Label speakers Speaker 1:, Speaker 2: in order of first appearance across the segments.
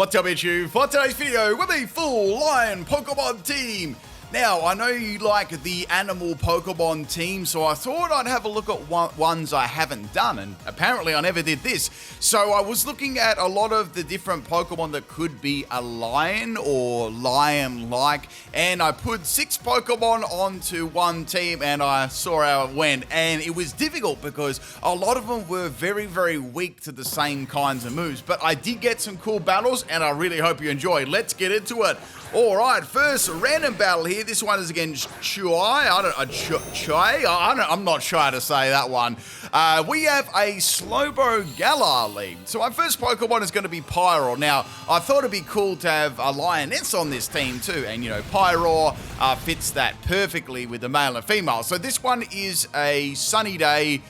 Speaker 1: What's up, YouTube? For today's video, with a full lion Pokemon team. Now, I know you like the animal Pokemon team, so I thought I'd have a look at ones I haven't done, and apparently I never did this. So I was looking at a lot of the different Pokemon that could be a lion or lion-like, and I put 6 Pokemon onto one team, and I saw how it went, and it was difficult because a lot of them were very, very weak to the same kinds of moves, but I did get some cool battles, and I really hope you enjoy. Let's get into it. Alright, first random battle here. This one is against I'm not sure to say that one. We have a Slowbro Galar lead. So my first Pokemon is going to be Pyroar. Now, I thought it'd be cool to have a Lioness on this team too. And, you know, Pyroar fits that perfectly with the male and female. So this one is a Sunny Day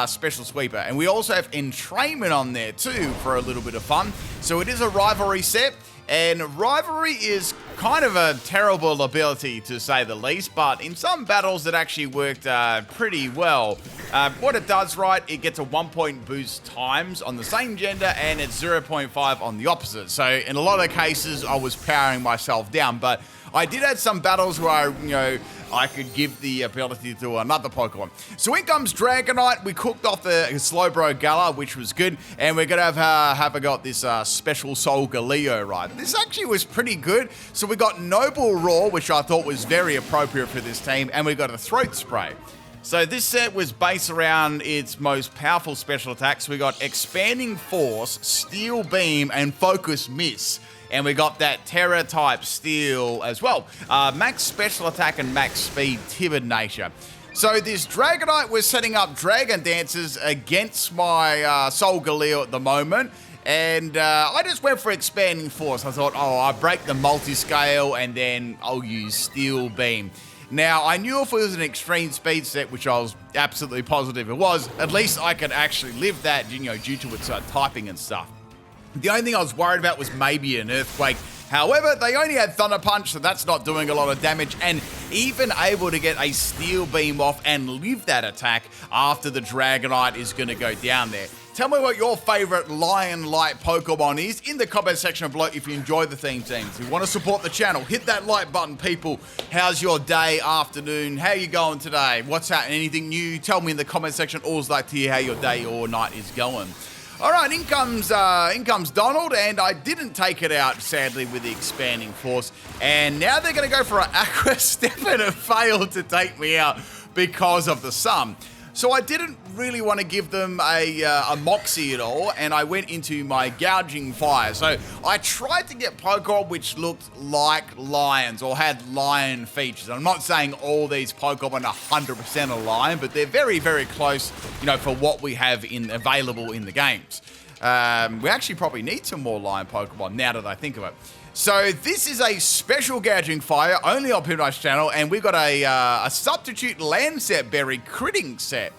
Speaker 1: special sweeper. And we also have Entrainment on there too for a little bit of fun. So it is a rivalry set. And Rivalry is kind of a terrible ability, to say the least, but in some battles it actually worked pretty well. What it does, right, it gets a 1-point boost times on the same gender, and it's 0.5 on the opposite. So in a lot of cases, I was powering myself down, but I did have some battles where I could give the ability to another Pokemon. So in comes Dragonite. We cooked off the Slowbro Galar, which was good. And we're going to have a go at this special Solgaleo, right? This actually was pretty good. So we got Noble Roar, which I thought was very appropriate for this team. And we got a Throat Spray. So this set was based around its most powerful special attacks. We got Expanding Force, Steel Beam, and Focus Miss. And we got that Terra type Steel as well. Max Special Attack and Max Speed Timid Nature. So this Dragonite, we're setting up Dragon Dances against my Solgaleo at the moment. And I just went for Expanding Force. I thought, I'll break the multi-scale and then I'll use Steel Beam. Now, I knew if it was an extreme speed set, which I was absolutely positive it was, at least I could actually live that, due to its typing and stuff. The only thing I was worried about was maybe an Earthquake. However, they only had Thunder Punch, so that's not doing a lot of damage, and even able to get a Steel Beam off and live that attack after the Dragonite is going to go down there. Tell me what your favorite lion-like Pokemon is in the comment section below if you enjoy the theme teams. If you want to support the channel, hit that like button, people. How's your day, afternoon? How you going today? What's happening? Anything new? Tell me in the comment section. Always like to hear how your day or night is going. All right, in comes Donald, and I didn't take it out, sadly, with the Expanding Force. And now they're going to go for an Aqua Step, and it failed to take me out because of the Sun. So I didn't really want to give them a Moxie at all, and I went into my Gouging Fire. So I tried to get Pokemon which looked like lions or had lion features. I'm not saying all these Pokemon are 100% a lion, but they're very, very close, for what we have available in the games. We actually probably need some more lion Pokemon now that I think of it. So this is a special Gouging Fire, only on PIMPNITE's channel, and we've got a substitute Lancet Berry critting set.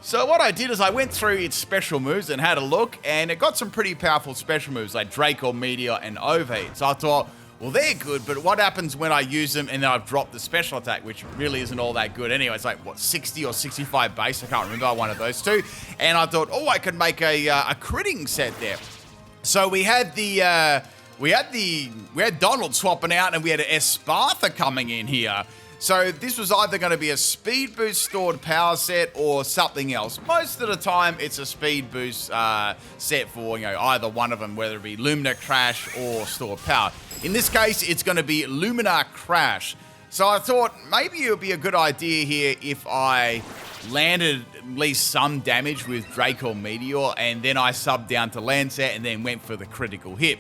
Speaker 1: So what I did is I went through its special moves and had a look, and it got some pretty powerful special moves like Draco, Meteor, and Overheat. So I thought, well, they're good, but what happens when I use them and then I've dropped the special attack, which really isn't all that good anyway. It's like, what, 60 or 65 base? I can't remember, one of those two. And I thought, I could make a critting set there. So we had we had Donald swapping out, and we had Espartha coming in here. So this was either going to be a speed boost stored power set or something else. Most of the time, it's a speed boost set for either one of them, whether it be Luminar Crash or stored power. In this case, it's going to be Luminar Crash. So I thought maybe it would be a good idea here if I landed at least some damage with Draco Meteor, and then I subbed down to Lancet and then went for the critical hit.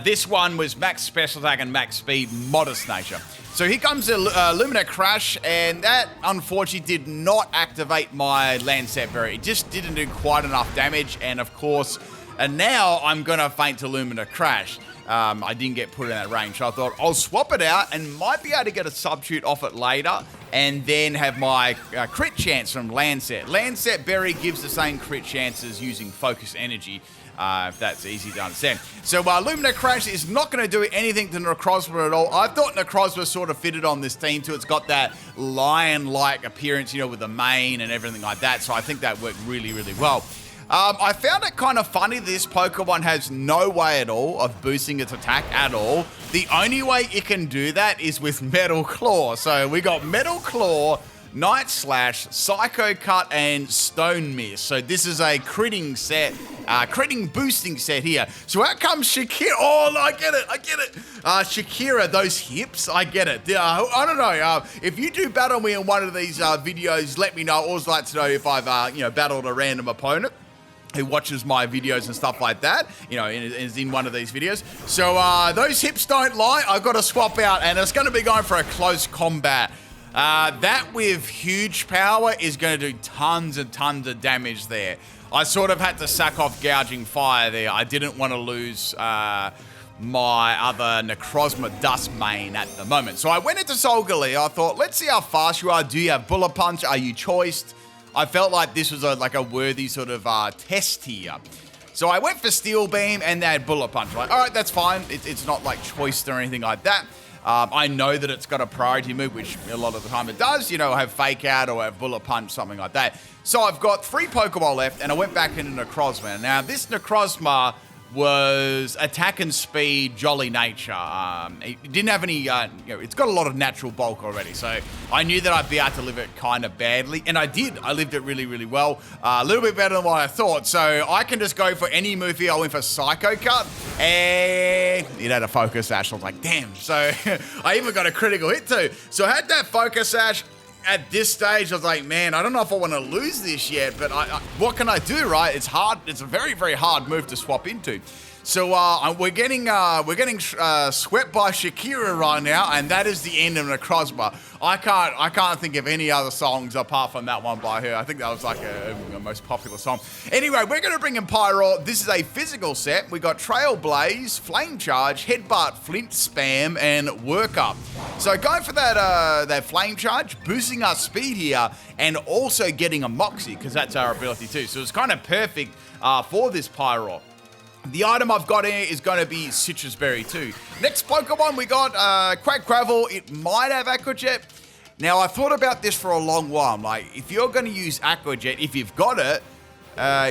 Speaker 1: This one was Max Special Attack and Max Speed, Modest Nature. So here comes the Luminar Crash, and that unfortunately did not activate my Lancet Berry. It just didn't do quite enough damage, and of course, now I'm going to faint to Luminar Crash. I didn't get put in that range, so I thought I'll swap it out and might be able to get a substitute off it later and then have my crit chance from Lancet. Lancet Berry gives the same crit chances using Focus Energy, if that's easy to understand. So Luminar Crash is not going to do anything to Necrozma at all. I thought Necrozma sort of fitted on this team too. It's got that lion-like appearance, with the mane and everything like that, so I think that worked really, really well. I found it kind of funny this Pokemon has no way at all of boosting its attack at all. The only way it can do that is with Metal Claw. So we got Metal Claw, Night Slash, Psycho Cut, and Stone Mist. So this is a critting set, critting boosting set here. So out comes Shakira. Oh, I get it. Shakira, those hips, I get it. I don't know. If you do battle me in one of these videos, let me know. I always like to know if I've battled a random opponent who watches my videos and stuff like that, is in one of these videos. So those hips don't lie. I've got to swap out, and it's going to be going for a close combat. That with huge power is going to do tons and tons of damage there. I sort of had to sack off Gouging Fire there. I didn't want to lose my other Necrozma Dust main at the moment. So I went into Solgaleo. I thought, let's see how fast you are. Do you have Bullet Punch? Are you choiced? I felt like this was a worthy sort of test here. So I went for Steel Beam and they had Bullet Punch. Like, all right, that's fine. It's not like choiced or anything like that. I know that it's got a priority move, which a lot of the time it does, have Fake Out or have Bullet Punch, something like that. So I've got 3 Pokeball left, and I went back into Necrozma. Now, this Necrozma was attack and speed, jolly nature. It didn't have any, it's got a lot of natural bulk already, so I knew that I'd be able to live it kind of badly, and I did. I lived it really, really well. A little bit better than what I thought, so I can just go for any move here. I went for Psycho Cut, and it had a Focus Sash. I was like, damn. So I even got a critical hit too. So I had that Focus Sash. At this stage, I was like, man, I don't know if I want to lose this yet, but what can I do, right? It's hard. It's a very, very hard move to swap into. So we're getting swept by Shakira right now, and that is the end of Necrozma. I can't think of any other songs apart from that one by her. I think that was like a most popular song. Anyway, we're going to bring in Pyroar. This is a physical set. We got Trailblaze, Flame Charge, Headbutt, Flint Spam, and Work Up. So going for that Flame Charge, boosting our speed here, and also getting a Moxie, because that's our ability too. So it's kind of perfect for this Pyroar. The item I've got here is going to be Citrus Berry too. Next Pokemon, we got Quackgravel. It might have Aqua Jet. Now, I thought about this for a long while. Like, if you're going to use Aqua Jet, if you've got it,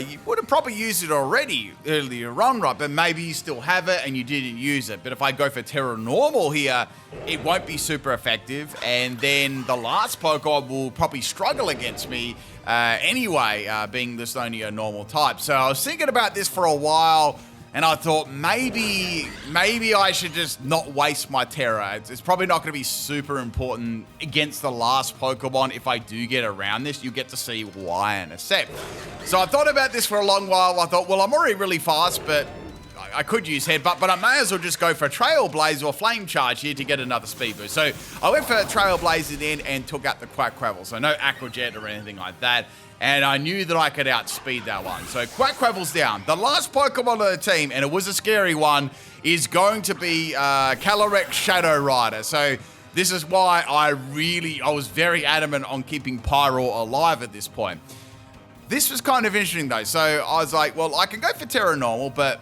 Speaker 1: you would have probably used it already earlier on, right? But maybe you still have it and you didn't use it. But if I go for Terra Normal here, it won't be super effective. And then the last Pokemon will probably struggle against me anyway, being this only a normal type. So I was thinking about this for a while, and I thought maybe I should just not waste my Terra. It's probably not going to be super important against the last Pokemon. If I do get around this, you get to see why in a sec. So I thought about this for a long while. I thought, well, I'm already really fast, but I could use Headbutt, but I may as well just go for Trailblaze or Flame Charge here to get another speed boost. So I went for Trailblaze in the end and took out the Quackgravel. So no Aqua Jet or anything like that. And I knew that I could outspeed that one. So Quackgravel's down. The last Pokemon of the team, and it was a scary one, is going to be Calyrex Shadow Rider. So this is why I was very adamant on keeping Pyroar alive at this point. This was kind of interesting though. So I was like, well, I can go for Terra Normal, but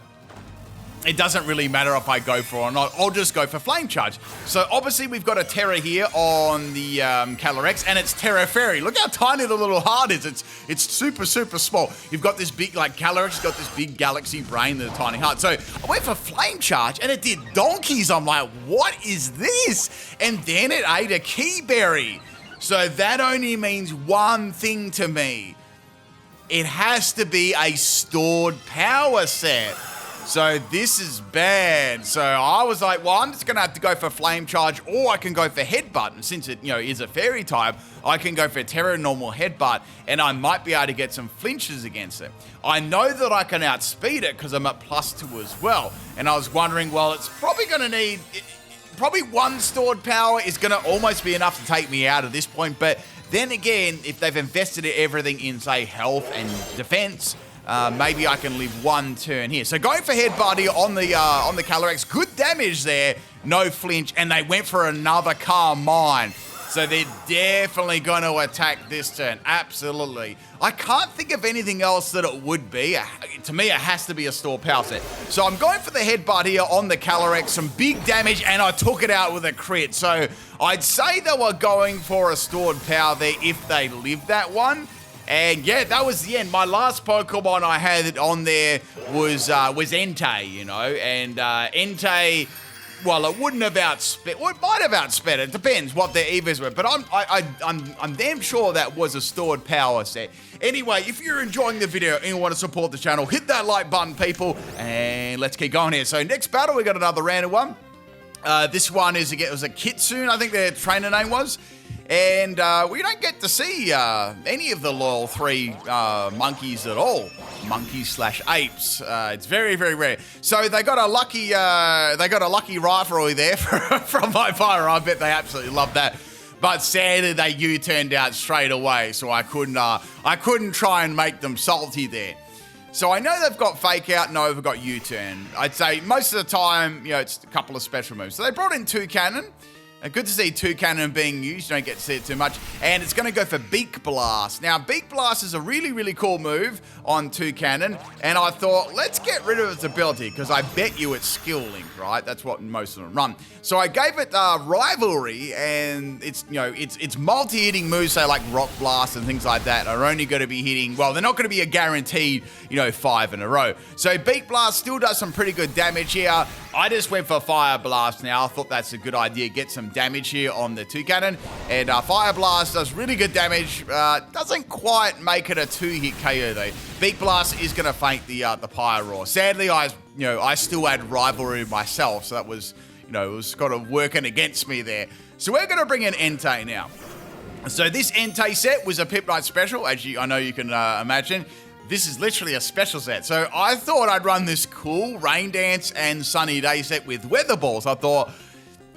Speaker 1: it doesn't really matter if I go for it or not. I'll just go for Flame Charge. So obviously we've got a Terra here on the Calyrex, and it's Terra Fairy. Look how tiny the little heart is. It's super, super small. You've got this big, like Calyrex has got this big galaxy brain with a tiny heart. So I went for Flame Charge, and it did donkeys. I'm like, what is this? And then it ate a Key Berry. So that only means one thing to me. It has to be a stored power set. So this is bad. So I was like, well, I'm just going to have to go for Flame Charge, or I can go for Headbutt. And since it, is a fairy type, I can go for Terra Normal Headbutt, and I might be able to get some flinches against it. I know that I can outspeed it because I'm at +2 as well. And I was wondering, well, it's probably going to need... Probably one stored power is going to almost be enough to take me out at this point. But then again, if they've invested everything in, say, health and defense... maybe I can live one turn here. So going for Headbutt here on the Calyrex. Good damage there. No flinch. And they went for another Calm Mind. So they're definitely going to attack this turn. Absolutely. I can't think of anything else that it would be. To me, it has to be a store power set. So I'm going for the Headbutt here on the Calyrex. Some big damage, and I took it out with a crit. So I'd say they were going for a stored power there if they lived that one. And yeah, that was the end. My last Pokemon I had on there was Entei, you know, and Entei, well, it wouldn't have outsped. Well, it might have outsped. It depends what their EVs were, but I'm damn sure that was a stored power set. Anyway, if you're enjoying the video and you want to support the channel, hit that like button, people, and let's keep going here. So next battle, we got another random one. This one is it was a Kitsune, I think their trainer name was. And we don't get to see any of the loyal 3 monkeys at all. Monkeys/apes. It's very, very rare. So they got a lucky rivalry there from my Pyroar. I bet they absolutely love that. But sadly, they U-turned out straight away, so I couldn't try and make them salty there. So I know they've got Fake Out, Nova got U-turn. I'd say most of the time, you know, it's a couple of special moves. So they brought in 2 Cannon. Good to see 2 Cannon being used. You don't get to see it too much. And it's going to go for Beak Blast. Now, Beak Blast is a really, really cool move on 2 Cannon. And I thought, let's get rid of its ability, because I bet you it's skill linked, right? That's what most of them run. So I gave it Rivalry, and it's, you know, it's multi-hitting moves, say like Rock Blast and things like that, are only going to be hitting, well, they're not going to be a guaranteed, you know, 5 in a row. So Beak Blast still does some pretty good damage here. I just went for Fire Blast now. I thought that's a good idea. Get some damage here on the 2 Cannon. And Fire Blast does really good damage. Doesn't quite make it a 2-hit KO though. Beak Blast is going to feint the Pyroar. Sadly, I still had Rivalry myself, so that was, you know, it was kind of working against me there. So we're going to bring in Entei now. So this Entei set was a PIMPNITE special, as I know you can imagine. This is literally a special set. So I thought I'd run this cool Rain Dance and Sunny Day set with Weather Balls. I thought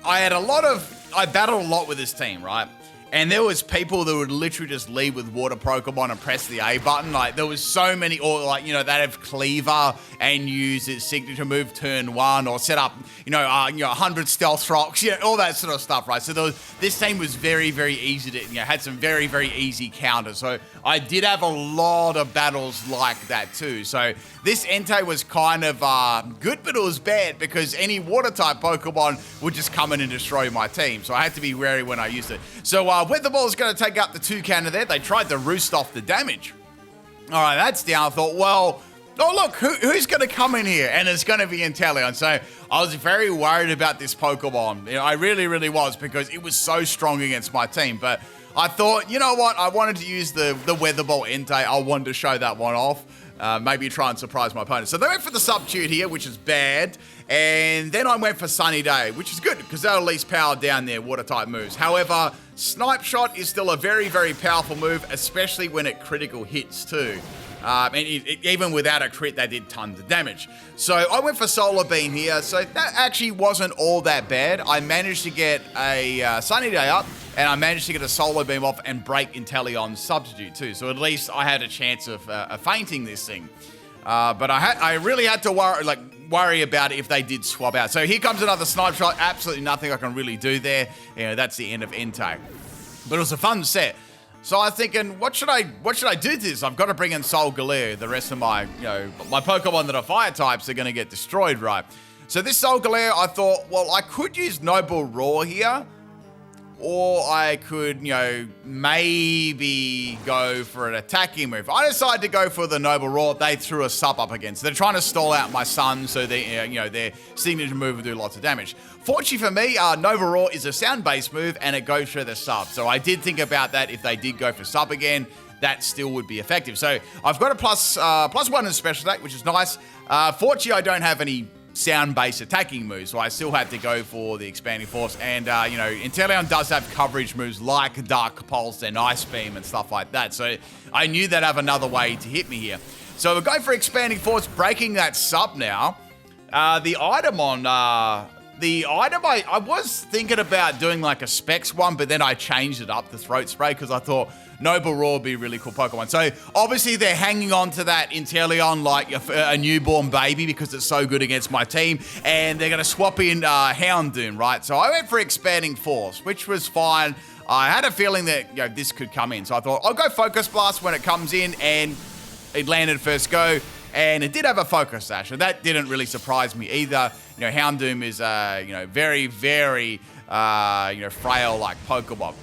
Speaker 1: I battled a lot with this team, right? And there was people that would literally just lead with Water Pokemon and press the A button. Like, there was so many, or like, you know, they'd have Cleaver and use its signature move turn 1, or set up, 100 Stealth Rocks, all that sort of stuff, right? So this team was very, very easy to, had some very, very easy counters. So I did have a lot of battles like that too. So this Entei was kind of good, but it was bad because any water-type Pokemon would just come in and destroy my team. So I had to be wary when I used it. So Weather Ball is going to take out the 2 Cannon there. They tried to roost off the damage. All right, that's down. I thought, well, oh, look, who's going to come in here? And it's going to be Inteleon. So I was very worried about this Pokemon. I really, really was, because it was so strong against my team. But I thought, you know what? I wanted to use the Weather Ball Entei. I wanted to show that one off. Maybe try and surprise my opponent. So they went for the Substitute here, which is bad. And then I went for Sunny Day, which is good because that'll at least power down their water-type moves. However, Snipe Shot is still a very, very powerful move, especially when it critical hits too. And even without a crit, they did tons of damage. So I went for Solar Beam here. So that actually wasn't all that bad. I managed to get a Sunny Day up, and I managed to get a Solar Beam off and break Inteleon's Substitute too. So at least I had a chance of fainting this thing. But I really had to worry about it if they did swap out. So here comes another Snipe Shot. Absolutely nothing I can really do there. That's the end of Entei. But it was a fun set. So I was thinking, what should I do to this? I've got to bring in Solgaleo. The rest of my, my Pokemon that are fire types are going to get destroyed, right? So this Solgaleo, I thought, well, I could use Noble Roar here. Or I could, maybe go for an attacking move. I decided to go for the Noble Roar. They threw a sub up against. They're trying to stall out my Sun, so they, their signature move will do lots of damage. Fortunately for me, Noble Roar is a sound-based move, and it goes for the sub. So I did think about that. If they did go for sub again, that still would be effective. So I've got a plus 1 in special attack, which is nice. Fortunately, I don't have any sound-based attacking moves, so I still had to go for the Expanding Force. And, Inteleon does have coverage moves like Dark Pulse and Ice Beam and stuff like that, so I knew they'd have another way to hit me here. So we're going for Expanding Force, breaking that sub now. The item I was thinking about doing like a Specs one, but then I changed it up to Throat Spray because I thought Noble Roar would be a really cool Pokemon. So obviously they're hanging on to that Inteleon like a newborn baby because it's so good against my team, and they're going to swap in Houndoom, right? So I went for Expanding Force, which was fine. I had a feeling that this could come in, so I thought I'll go Focus Blast when it comes in, and it landed first go, and it did have a Focus Sash, so that didn't really surprise me either. Houndoom is very, very frail like Pokemon.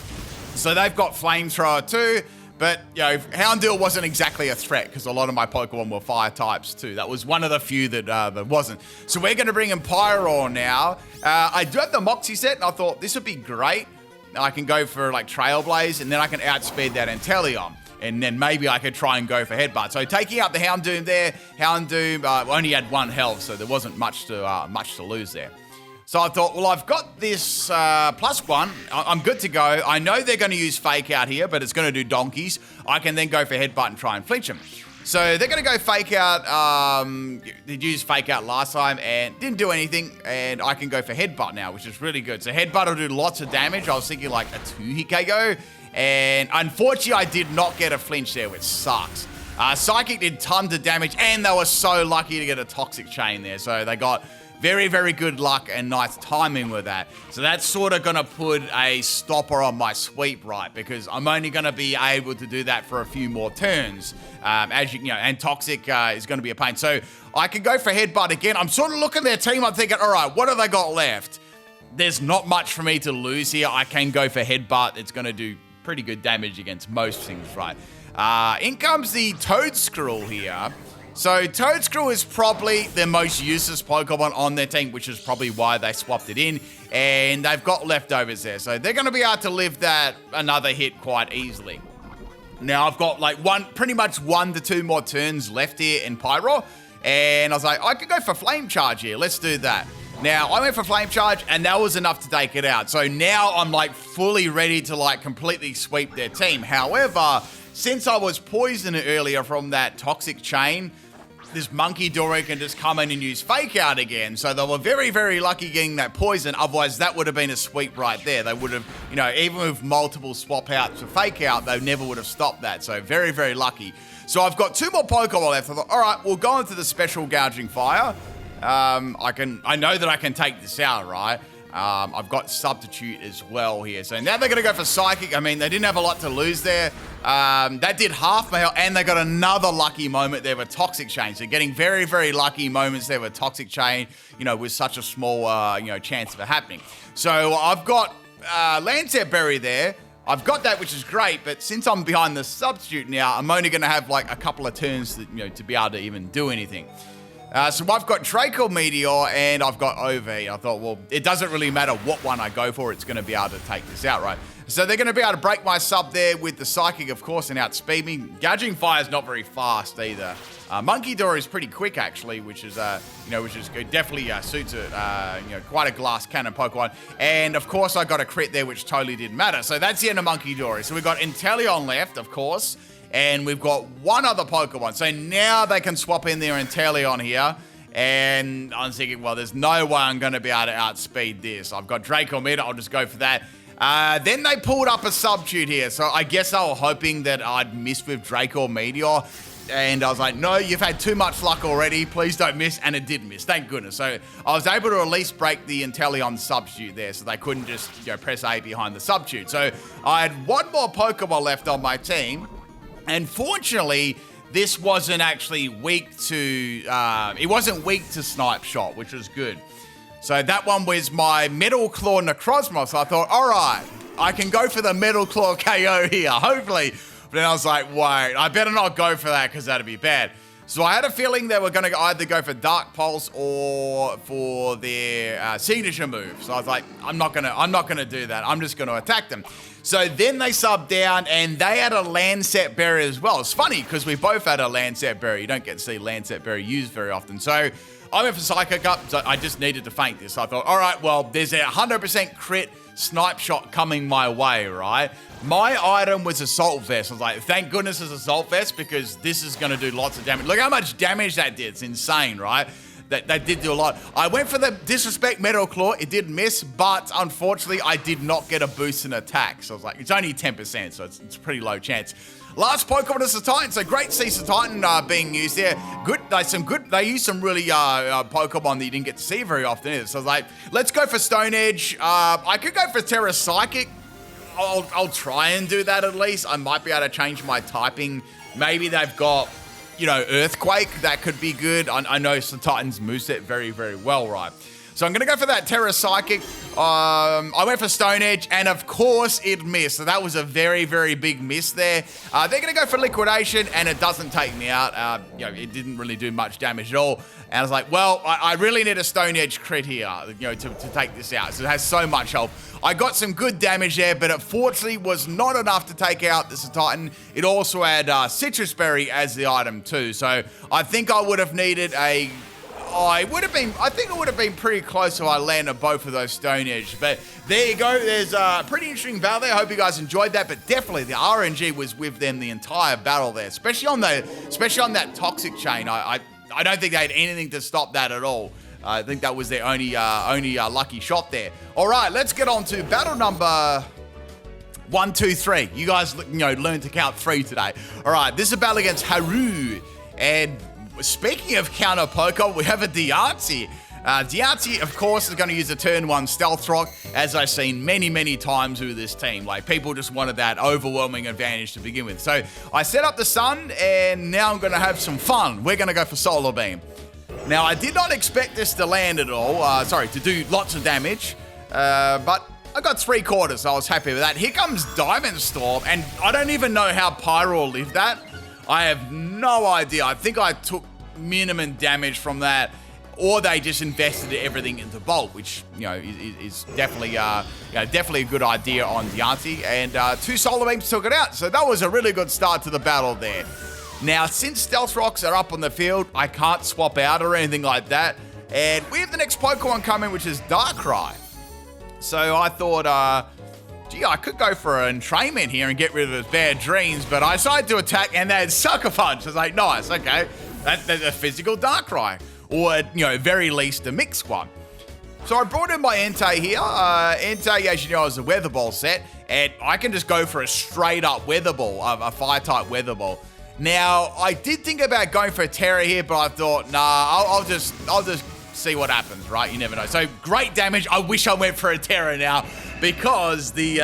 Speaker 1: So they've got Flamethrower too, But, you know, Houndour wasn't exactly a threat because a lot of my Pokemon were fire types too. That was one of the few that wasn't. So we're going to bring in Pyroar now. I do have the Moxie set, and I thought this would be great. I can go for, like, Trailblaze, and then I can outspeed that Inteleon. And then maybe I could try and go for Headbutt. So taking out the Houndour there. Houndour only had 1 health, so there wasn't much to lose there. So I thought, well, I've got this +1. I'm good to go. I know they're going to use Fake Out here, but it's going to do donkeys. I can then go for Headbutt and try and flinch them. So they're going to go Fake Out. They used Fake Out last time and didn't do anything. And I can go for Headbutt now, which is really good. So Headbutt will do lots of damage. I was thinking like a 2-hit KO. And unfortunately, I did not get a flinch there, which sucks. Psychic did tons of damage, and they were so lucky to get a Toxic Chain there. So they got very, very good luck and nice timing with that. So that's sort of going to put a stopper on my sweep, right? Because I'm only going to be able to do that for a few more turns. As you know, and Toxic is going to be a pain. So I can go for Headbutt again. I'm sort of looking at their team. I'm thinking, all right, what have they got left? There's not much for me to lose here. I can go for Headbutt. It's going to do pretty good damage against most things, right? In comes the Toedscruel here. So Toedscruel is probably the most useless Pokemon on their team, which is probably why they swapped it in. And they've got leftovers there. So they're going to be able to live that another hit quite easily. Now I've got like pretty much 1 to 2 more turns left here in Pyro. And I was like, I could go for Flame Charge here. Let's do that. Now, I went for Flame Charge, and that was enough to take it out. So now I'm, like, fully ready to, like, completely sweep their team. However, since I was poisoned earlier from that Toxic Chain, this Monkey Dory can just come in and use Fake Out again. So they were very, very lucky getting that poison. Otherwise, that would have been a sweep right there. They would have, you know, even with multiple swap outs for Fake Out, they never would have stopped that. So very, very lucky. So I've got 2 more Pokemon left. I thought, all right, we'll go into the special Gouging Fire. I know that I can take this out, right? I've got Substitute as well here. So now they're going to go for Psychic. I mean, they didn't have a lot to lose there. That did half my health, and they got another lucky moment there with Toxic Chain. So getting very, very lucky moments there with Toxic Chain, you know, with such a small, you know, chance of it happening. So I've got Lancet Berry there. I've got that, which is great, but since I'm behind the Substitute now, I'm only going to have like a couple of turns that, you know, to be able to even do anything. So I've got Draco Meteor and I've got OV. I thought, well, it doesn't really matter what one I go for. It's going to be able to take this out, right? So they're going to be able to break my sub there with the Psychic, of course, and outspeed me. Gouging Fire is not very fast either. Monkey Door is pretty quick, actually, which is, you know, which is good. Definitely suits it. You know, quite a glass cannon Pokemon. And, of course, I got a crit there, which totally didn't matter. So that's the end of Monkey Door. So we've got Inteleon left, of course. And we've got 1 other Pokemon. So now they can swap in their Inteleon here. And I'm thinking, well, there's no way I'm going to be able to outspeed this. I've got Draco Meteor. I'll just go for that. Then they pulled up a Substitute here. So I guess they were hoping that I'd miss with Draco Meteor. And I was like, no, you've had too much luck already. Please don't miss. And it did miss. Thank goodness. So I was able to at least break the Inteleon Substitute there. So they couldn't just, you know, press A behind the Substitute. So I had 1 more Pokemon left on my team. And fortunately, this wasn't actually weak to, it wasn't weak to Snipe Shot, which was good. So that one was my Metal Claw Necrozma. So I thought, all right, I can go for the Metal Claw KO here, hopefully. But then I was like, wait, I better not go for that because that'd be bad. So I had a feeling they were going to either go for Dark Pulse or for their signature move. So I was like, I'm not gonna do that. I'm just going to attack them. So then they subbed down, and they had a Lancet Berry as well. It's funny because we both had a Lancet Berry. You don't get to see Lancet Berry used very often. So I went for Psychic Up. So I just needed to feint this. So I thought, all right, well, there's a 100% crit Snipe Shot coming my way, right? My item was Assault Vest. I was like, thank goodness it's Assault Vest because this is going to do lots of damage. Look how much damage that did. It's insane, right? That did do a lot. I went for the Disrespect Metal Claw. It did miss, but unfortunately, I did not get a boost in attack. So I was like, it's only 10%, so it's a pretty low chance. Last Pokemon is the Titan. So great to see the Titan being used there. Good. They used some really Pokemon that you didn't get to see very often either. So I was like, let's go for Stone Edge. I could go for Terra Psychic. I'll try and do that at least. I might be able to change my typing. Maybe they've got, you know, Earthquake. That could be good. I know the Titans moveset very, very well, right? So I'm going to go for that Terra Psychic. I went for Stone Edge, and of course it missed. So that was a very, very big miss there. They're going to go for Liquidation, and it doesn't take me out. It didn't really do much damage at all. And I was like, well, I really need a Stone Edge crit here, to take this out. So it has so much health. I got some good damage there, but it fortunately was not enough to take out this Titan. It also had Citrus Berry as the item too. So I think I would have needed I think it would have been pretty close if I landed both of those Stone Edge. But there you go. There's a pretty interesting battle there. I hope you guys enjoyed that. But definitely the RNG was with them the entire battle there, especially on that toxic chain. I don't think they had anything to stop that at all. I think that was their only lucky shot there. All right, let's get on to battle number 1, 2, 3. You guys, learned to count 3 today. All right, this is a battle against Haru. And speaking of counter Pokemon, we have a Diancie. Diancie, of course, is going to use a turn 1 Stealth Rock, as I've seen many, many times with this team. Like, people just wanted that overwhelming advantage to begin with. So I set up the Sun, and now I'm going to have some fun. We're going to go for Solar Beam. Now, I did not expect this to land at all. To do lots of damage. But I got 3/4, so I was happy with that. Here comes Diamond Storm, and I don't even know how Pyroar lived that. I have no idea. I think I took minimum damage from that, or they just invested everything into Bolt, which is definitely definitely a good idea on Diancie. And 2 Solar Beams took it out, so that was a really good start to the battle there. Now, since Stealth Rocks are up on the field, I can't swap out or anything like that. And we have the next Pokemon coming, which is Darkrai. So I thought, I could go for an entrainment here and get rid of his bad dreams, but I decided to attack, and they had Sucker Punch. I was like, nice, okay. That's a physical Darkrai, or, at very least a mixed one. So I brought in my Entei here. Entei, as you know, is a Weather Ball set, and I can just go for a straight up Weather Ball, a Fire-type Weather Ball. Now, I did think about going for a Terra here, but I thought, nah, I'll just see what happens, right? You never know. So great damage. I wish I went for a Terra now, because the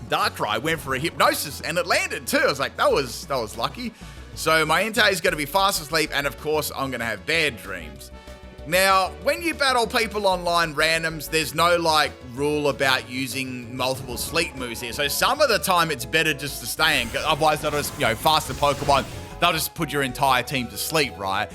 Speaker 1: Darkrai went for a Hypnosis, and it landed too. I was like, that was lucky. So my Entei is going to be Fast Asleep, and of course, I'm going to have Bad Dreams. Now, when you battle people online randoms, there's no rule about using multiple sleep moves here. So some of the time it's better just to stay in, otherwise they'll just, faster Pokemon, they'll just put your entire team to sleep, right?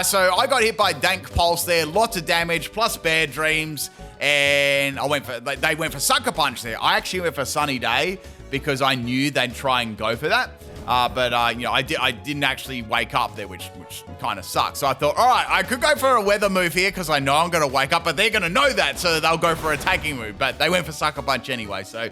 Speaker 1: So I got hit by Dank Pulse there, lots of damage, plus Bad Dreams, and they went for Sucker Punch there. I actually went for Sunny Day because I knew they'd try and go for that. But I didn't actually wake up there, which kind of sucks. So I thought, all right, I could go for a weather move here because I know I'm going to wake up, but they're going to know that, so they'll go for an attacking move. But they went for Sucker Punch anyway, so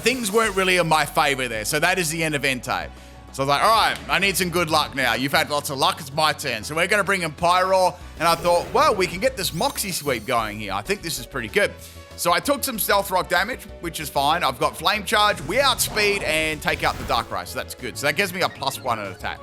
Speaker 1: things weren't really in my favor there. So that is the end of Entei. So I was like, all right, I need some good luck now. You've had lots of luck. It's my turn. So we're going to bring in Pyroar, and I thought, well, we can get this Moxie Sweep going here. I think this is pretty good. So I took some Stealth Rock damage, which is fine. I've got Flame Charge, We Outspeed, and take out the Darkrai, so that's good. So that gives me a +1 at attack.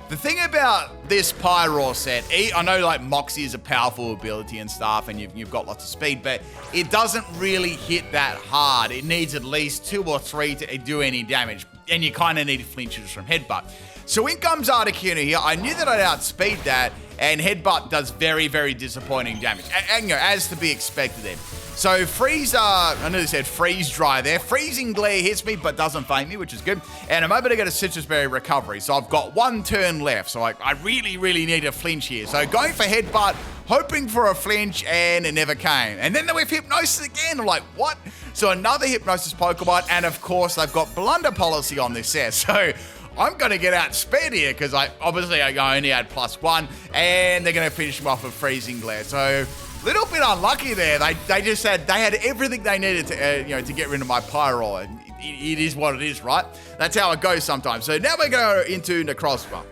Speaker 1: The thing about this Pyroar set, I know Moxie is a powerful ability and stuff, and you've got lots of speed, but it doesn't really hit that hard. It needs at least 2 or 3 to do any damage, and you kind of need flinches from Headbutt. So in comes Articuno here. I knew that I'd outspeed that, and Headbutt does very, very disappointing damage, and as to be expected there. So Freeze, I nearly said Freeze Dry there. Freezing Glare hits me, but doesn't faint me, which is good. And I'm able to get a Citrus Berry recovery. So I've got 1 turn left. So I really, really need a flinch here. So going for Headbutt, hoping for a flinch, and it never came. And then with Hypnosis again. I'm like, what? So another Hypnosis Pokemon, and of course, I've got Blunder Policy on this set. So I'm going to get outspeed here because I only had +1, and they're going to finish him off with Freezing Glare. So little bit unlucky there. They just had everything they needed to to get rid of my Pyroar. It is what it is, right? That's how it goes sometimes. So now we're going into Necrozma.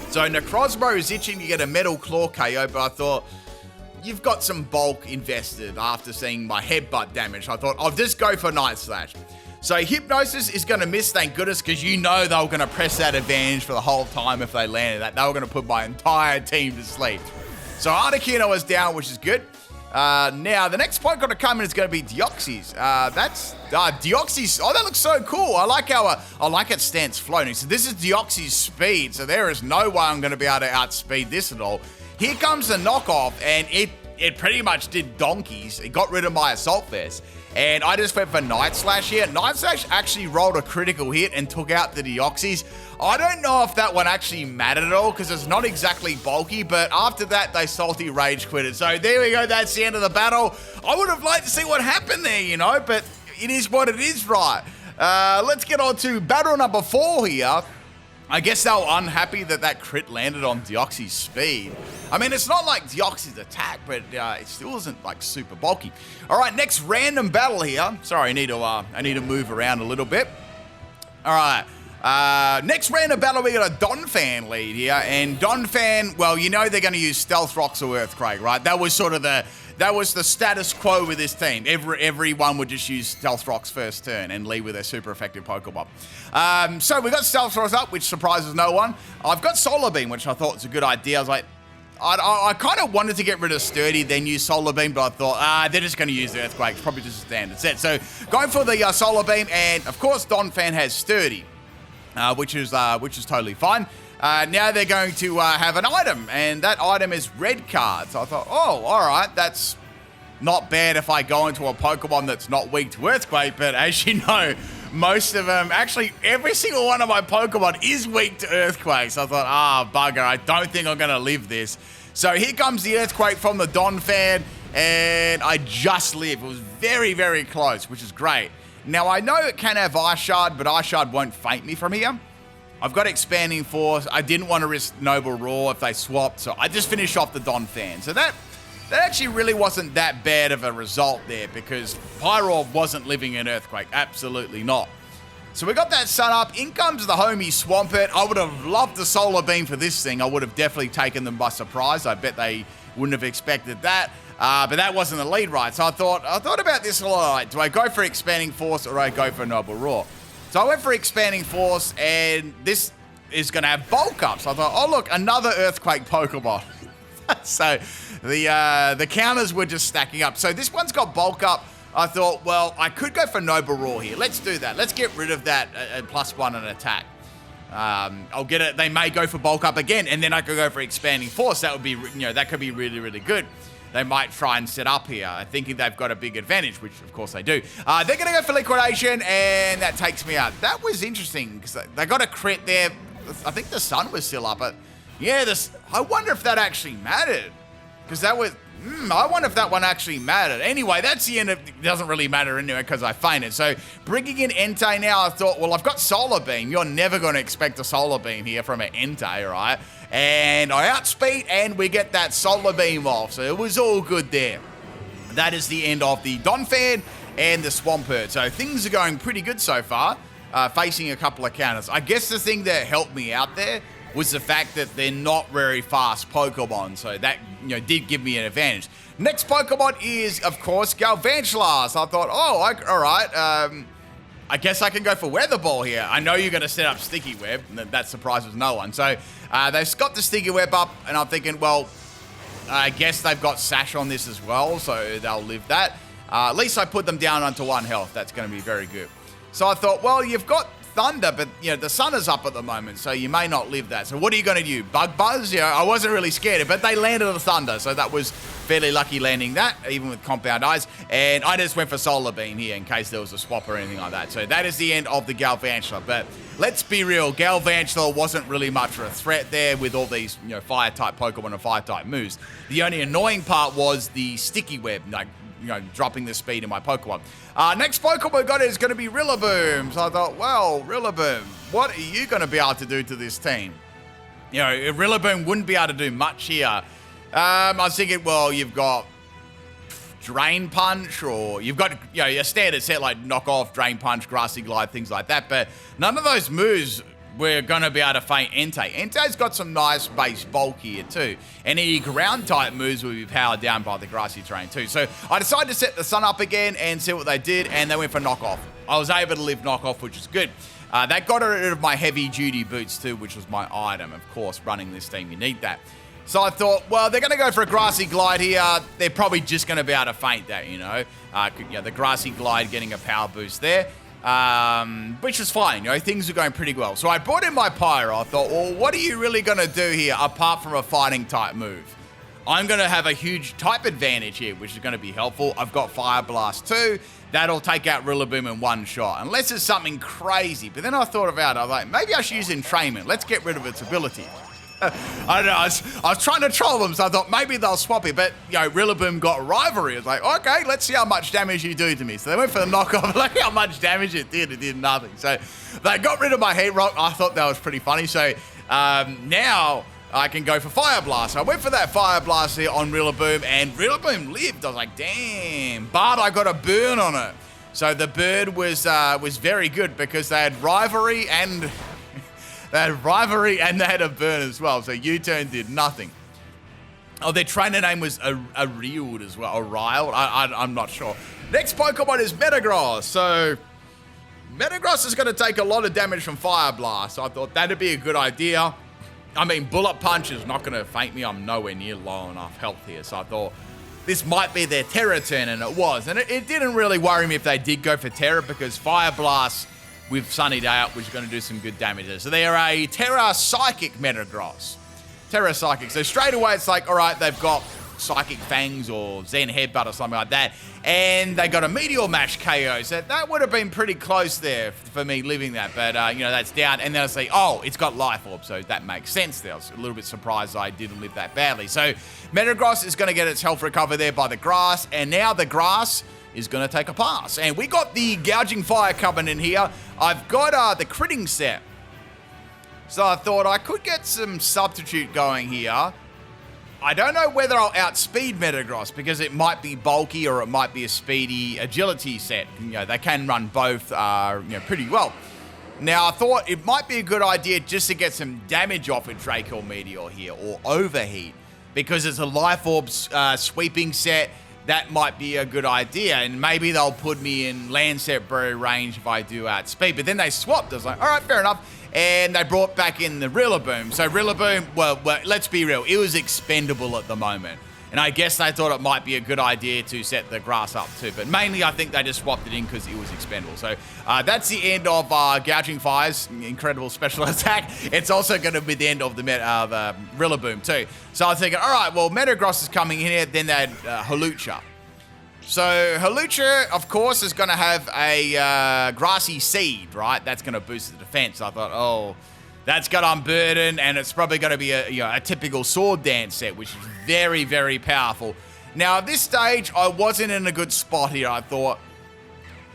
Speaker 1: So Necrozma is itching to get a Metal Claw KO, but I thought, you've got some bulk invested after seeing my Headbutt damage. I thought, I'll just go for Night Slash. So Hypnosis is going to miss, thank goodness, because they were going to press that advantage for the whole time if they landed that. They were going to put my entire team to sleep. So Articuno is down, which is good. Now, the next Pokemon to come in is going to be Deoxys. Deoxys. Oh, that looks so cool. I like its stance floating. So this is Deoxys Speed. So there is no way I'm going to be able to outspeed this at all. Here comes the knockoff, and it it pretty much did donkeys. It got rid of my Assault Vest. And I just went for Night Slash here. Night Slash actually rolled a critical hit and took out the Deoxys. I don't know if that one actually mattered at all because it's not exactly bulky, but after that, they salty rage quitted. So there we go. That's the end of the battle. I would have liked to see what happened there, you know, but it is what it is, right? Let's get on to battle number 4 here. I guess they were unhappy that that crit landed on Deoxy's speed. I mean, it's not like Deoxy's attack, but it still isn't like super bulky. All right, next random battle here. Sorry, I need to move around a little bit. All right, next random battle, we got a Donphan lead here, and Donphan, well, you know they're going to use Stealth Rocks or Earthquake, right? That was sort of the status quo with this team. Everyone would just use Stealth Rocks first turn and lead with their super effective Pokeball. So we got Stealth Rocks up, which surprises no one. I've got Solar Beam, which I thought was a good idea. I was like, I kind of wanted to get rid of Sturdy, then use Solar Beam, but I thought, they're just going to use the Earthquake. It's probably just a standard set. So going for the Solar Beam, and of course Donphan has Sturdy, which is totally fine. Now they're going to have an item, and that item is red cards. I thought, oh, all right, that's not bad if I go into a Pokemon that's not weak to Earthquake, but as you know, most of them, actually every single one of my Pokemon is weak to Earthquake. So I thought, bugger, I don't think I'm going to live this. So here comes the Earthquake from the Donphan, and I just lived. It was very, very close, which is great. Now, I know it can have Ice Shard, but Ice Shard won't faint me from here. I've got Expanding Force. I didn't want to risk Noble Roar if they swapped, so I just finished off the Donphan. So that actually really wasn't that bad of a result there because Pyroar wasn't living in Earthquake. Absolutely not. So we got that Sun up. In comes the homie Swampert. I would have loved the Solar Beam for this thing. I would have definitely taken them by surprise. I bet they wouldn't have expected that. But that wasn't the lead, right? So I thought about this a lot. Like, do I go for Expanding Force or do I go for Noble Roar? So I went for Expanding Force, and this is going to have Bulk Up. So I thought, oh, look, another Earthquake Pokemon. So the counters were just stacking up. So this one's got Bulk Up. I thought, well, I could go for Noble Roar here. Let's do that. Let's get rid of that +1 on attack. I'll get it. They may go for Bulk Up again, and then I could go for Expanding Force. That would be, that could be really, really good. They might try and set up here, thinking they've got a big advantage, which of course they do. They're going to go for Liquidation, and that takes me out. That was interesting, because they got a crit there. I think the sun was still up. But yeah, I wonder if that actually mattered. Because that was... I wonder if that one actually mattered. Anyway, that's the end of... It doesn't really matter anyway, because I fainted. So, bringing in Entei now, I thought, well, I've got Solar Beam. You're never going to expect a Solar Beam here from an Entei, right? And I outspeed, and we get that Solar Beam off. So, it was all good there. That is the end of the Donphan and the Swampert. So, things are going pretty good so far, facing a couple of counters. I guess the thing that helped me out there was the fact that they're not very fast Pokemon, so that did give me an advantage. Next Pokemon is, of course, Galvantula. So I thought, all right, I guess I can go for Weather Ball here. I know you're going to set up Sticky Web, that surprises no one. So they've got the Sticky Web up, and I'm thinking, well, I guess they've got Sash on this as well, so they'll live that. At least I put them down onto 1 health. That's going to be very good. So I thought, well, you've got Thunder, but the sun is up at the moment, so you may not live that. So what are you going to do? Bug Buzz? I wasn't really scared, but they landed on the Thunder, so that was fairly lucky landing that, even with Compound Eyes. And I just went for Solar Beam here in case there was a swap or anything like that. So that is the end of the Galvantula. But let's be real, Galvantula wasn't really much of a threat there with all these Fire-type Pokemon and Fire-type moves. The only annoying part was the Sticky Web, dropping the speed in my Pokemon. Next Pokemon we got is going to be Rillaboom. So I thought, well, Rillaboom, what are you going to be able to do to this team? Rillaboom wouldn't be able to do much here. I was thinking, well, you've got Drain Punch, or you've got a standard set like Knock Off, Drain Punch, Grassy Glide, things like that. But none of those moves we're going to be able to feint Entei. Entei's got some nice base bulk here too. Any ground type moves will be powered down by the grassy terrain too. So I decided to set the sun up again and see what they did, and they went for Knock Off. I was able to live Knock Off, which is good. That got rid of my heavy duty boots too, which was my item. Of course, running this team, you need that. So I thought, well, they're going to go for a Grassy Glide here. They're probably just going to be able to feint that, the Grassy Glide getting a power boost there. Which is fine, things are going pretty well. So I brought in my Pyro. I thought, well, what are you really going to do here apart from a fighting type move? I'm going to have a huge type advantage here, which is going to be helpful. I've got Fire Blast too. That'll take out Rillaboom in one shot, unless it's something crazy. But then I thought about it. I was like, maybe I should use Entrainment. Let's get rid of its ability. I don't know. I was trying to troll them, so I thought maybe they'll swap it. But, you know, Rillaboom got Rivalry. It's like, okay, let's see how much damage you do to me. So they went for the knockoff. Look how much damage it did. It did nothing. So they got rid of my Heat Rock. I thought that was pretty funny. So now I can go for Fire Blast. I went for that Fire Blast here on Rillaboom, and Rillaboom lived. I was like, damn. But I got a burn on it. So the bird was very good because they had Rivalry and... They had Rivalry and they had a burn as well. So U-turn did nothing. Oh, their trainer name was a Rield as well. A Riled? I'm not sure. Next Pokemon is Metagross. So Metagross is going to take a lot of damage from Fire Blast. So I thought that'd be a good idea. I mean, Bullet Punch is not going to faint me. I'm nowhere near low enough health here. So I thought this might be their Terra turn, and it was. And it didn't really worry me if they did go for Terra, because Fire Blast with Sunny Day Up, which is going to do some good damage there. So they are a Terra Psychic Metagross. Terra Psychic. So straight away, it's like, all right, they've got Psychic Fangs or Zen Headbutt or something like that. And they got a Meteor Mash KO. So that would have been pretty close there for me living that. But, you know, that's down. And then I say, oh, it's got Life Orb. So that makes sense there. I was a little bit surprised I didn't live that badly. So Metagross is going to get its health recovered there by the grass. And now the grass is going to take a pass. And we got the Gouging Fire coming in here. I've got the critting set. So I thought I could get some substitute going here. I don't know whether I'll outspeed Metagross, because it might be bulky or it might be a speedy agility set. You know, they can run both you know, pretty well. Now, I thought it might be a good idea just to get some damage off a Draco Meteor here, or Overheat, because it's a Life Orb sweeping set. That might be a good idea, and maybe they'll put me in Lancet Berry range if I do outspeed. But then they swapped. I was like, all right, fair enough. And they brought back in the Rillaboom. So Rillaboom, well, let's be real, it was expendable at the moment. And I guess they thought it might be a good idea to set the grass up too. But mainly, I think they just swapped it in because it was expendable. So that's the end of Gouging Fire's incredible special attack. It's also going to be the end of the Rillaboom too. So I was thinking, all right, well, Metagross is coming in here. Then they had Hawlucha. So Hawlucha, of course, is going to have a Grassy Seed, right? That's going to boost the defense. I thought, oh, that's got Unburden, and it's probably going to be a typical Sword Dance set, which is very, very powerful. Now, at this stage, I wasn't in a good spot here. I thought,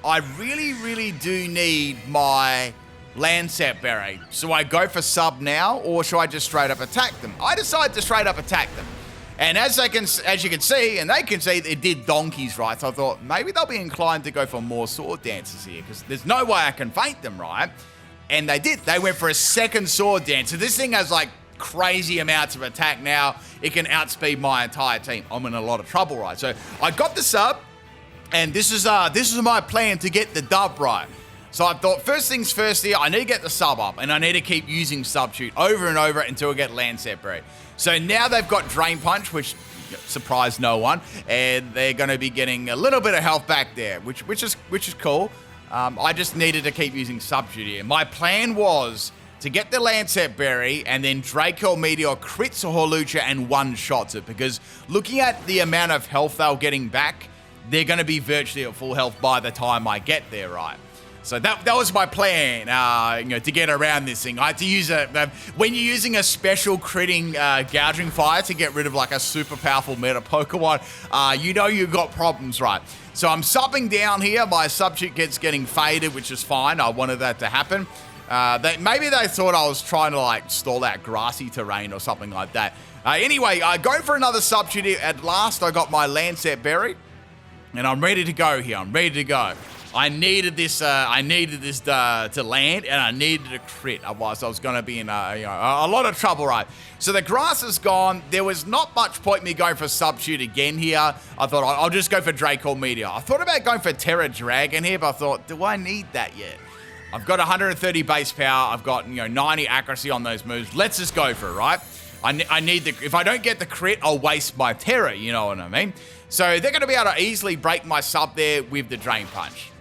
Speaker 1: I really, really do need my Lancet Berry. So I go for sub now, or should I just straight up attack them? I decided to straight up attack them. And as you can see, and they can see, it did donkeys, right? So I thought, maybe they'll be inclined to go for more Sword Dances here, because there's no way I can feint them, right? And they did. They went for a second Sword Dance. So this thing has, like, crazy amounts of attack now. It can outspeed my entire team. I'm in a lot of trouble, right? So I got the sub, and this is my plan to get the dub right. So I thought, first things first here, I need to get the sub up, and I need to keep using Substitute over and over until I get Lancet Berry. So now they've got Drain Punch, which surprised no one, and they're going to be getting a little bit of health back there, which is cool. I just needed to keep using Substitute here. My plan was to get the Lancet Berry and then Draco Meteor crits Hawlucha and one-shots it, because looking at the amount of health they're getting back, they're going to be virtually at full health by the time I get there, right? So that was my plan, you know, to get around this thing. I had to use when you're using a special critting Gouging Fire to get rid of like a super powerful meta Pokemon, you know you've got problems, right? So I'm subbing down here. My substitute gets getting faded, which is fine. I wanted that to happen. Maybe they thought I was trying to like stall out grassy terrain or something like that. Anyway, going for another substitute. At last, I got my Lancet Berry, and I'm ready to go here. I'm ready to go. I needed this. I needed this to land, and I needed a crit. Otherwise, I was going to be in a lot of trouble, right? So the grass is gone. There was not much point me going for substitute again here. I thought I'll just go for Draco Meteor. I thought about going for Terra Dragon here, but I thought, do I need that yet? I've got 130 base power. I've got 90 accuracy on those moves. Let's just go for it, right? I need the. If I don't get the crit, I'll waste my Terra. You know what I mean? So they're going to be able to easily break my sub there with the Drain Punch.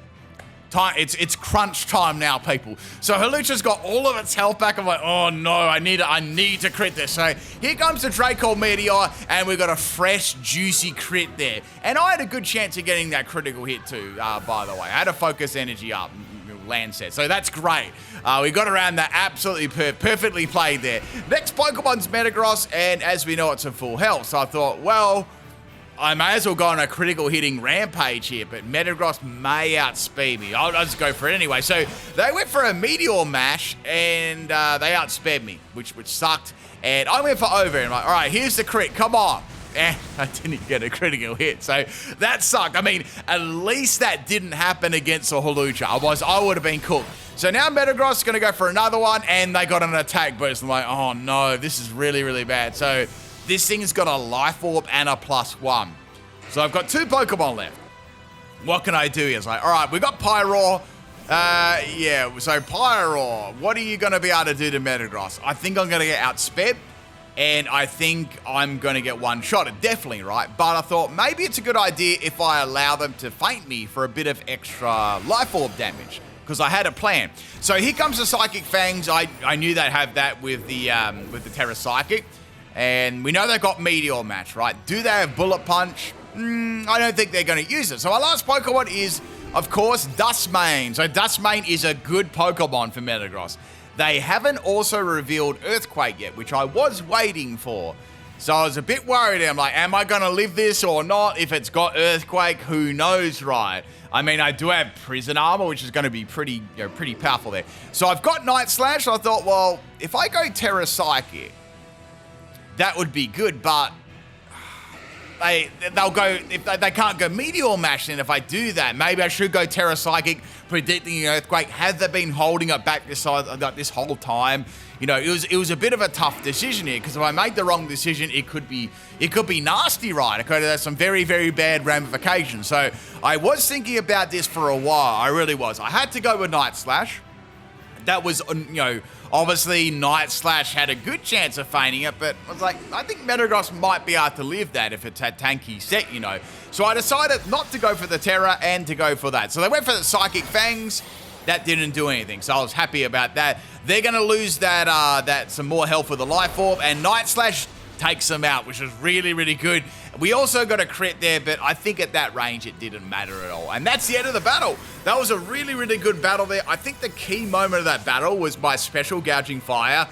Speaker 1: It's crunch time now, people. So Hawlucha's got all of its health back. I'm like, oh no, I need to crit this. So here comes the Draco Meteor, and we've got a fresh, juicy crit there. And I had a good chance of getting that critical hit too, by the way. I had a focus energy up, land set. So that's great. We got around that absolutely perfectly played there. Next Pokemon's Metagross, and as we know, it's a full health. So I thought, well, I may as well go on a critical hitting rampage here, but Metagross may outspeed me. I'll just go for it anyway. So they went for a Meteor Mash, and they outsped me, which sucked. And I went for over, and I'm like, all right, here's the crit, come on. I didn't get a critical hit, so that sucked. I mean, at least that didn't happen against a Hawlucha. Otherwise, I would have been cooked. So now Metagross is going to go for another one, and they got an attack boost. I'm like, oh no, this is really, really bad. So this thing's got a Life Orb and a +1. So I've got 2 Pokemon left. What can I do here? It's like, all right, we got Pyroar. Yeah, so Pyroar, what are you going to be able to do to Metagross? I think I'm going to get outsped, and I think I'm going to get one-shotted, definitely, right? But I thought maybe it's a good idea if I allow them to feint me for a bit of extra Life Orb damage, because I had a plan. So here comes the Psychic Fangs. I knew they'd have that with the Terra Psychic. And we know they've got Meteor Match, right? Do they have Bullet Punch? I don't think they're going to use it. So our last Pokemon is, of course, Dustmane. So Dustmane is a good Pokemon for Metagross. They haven't also revealed Earthquake yet, which I was waiting for. So I was a bit worried. I'm like, am I going to live this or not? If it's got Earthquake, who knows, right? I mean, I do have Prison Armor, which is going to be pretty powerful there. So I've got Night Slash. I thought, well, if I go Terra Psychic, that would be good, but they'll go, if they can't go Meteor Mash, then if I do that, maybe I should go Terra Psychic, predicting an Earthquake. Have they been holding it back this whole time? You know, it was a bit of a tough decision here, because if I made the wrong decision, it could be nasty, right? It could have some very, very bad ramifications. So I was thinking about this for a while. I really was. I had to go with Night Slash. That was, obviously Night Slash had a good chance of feigning it, but I was like, I think Metagross might be able to live that if it's a tanky set, So I decided not to go for the Terra and to go for that. So they went for the Psychic Fangs. That didn't do anything, so I was happy about that. They're going to lose that some more health with the Life Orb, and Night Slash takes them out, which is really, really good. We also got a crit there, but I think at that range it didn't matter at all. And that's the end of the battle. That was a really, really good battle there. I think the key moment of that battle was my special Gouging Fire,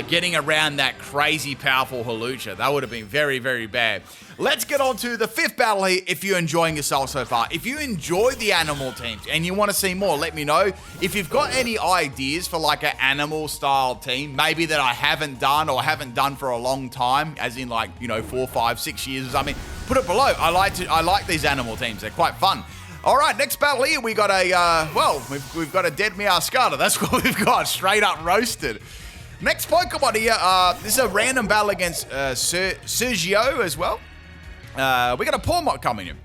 Speaker 1: getting around that crazy powerful Hawlucha. That would have been very, very bad. Let's get on to the 5th battle here if you're enjoying yourself so far. If you enjoy the animal teams and you want to see more, let me know. If you've got any ideas for like an animal style team, maybe that I haven't done or haven't done for a long time, as in 4, 5, 6 years or something, put it below. I like these animal teams. They're quite fun. All right, next battle here, we got we've got a dead Scarlet. That's what we've got, straight up roasted. Next Pokemon here, this is a random battle against Sergio as well. We got a Pawmot coming in.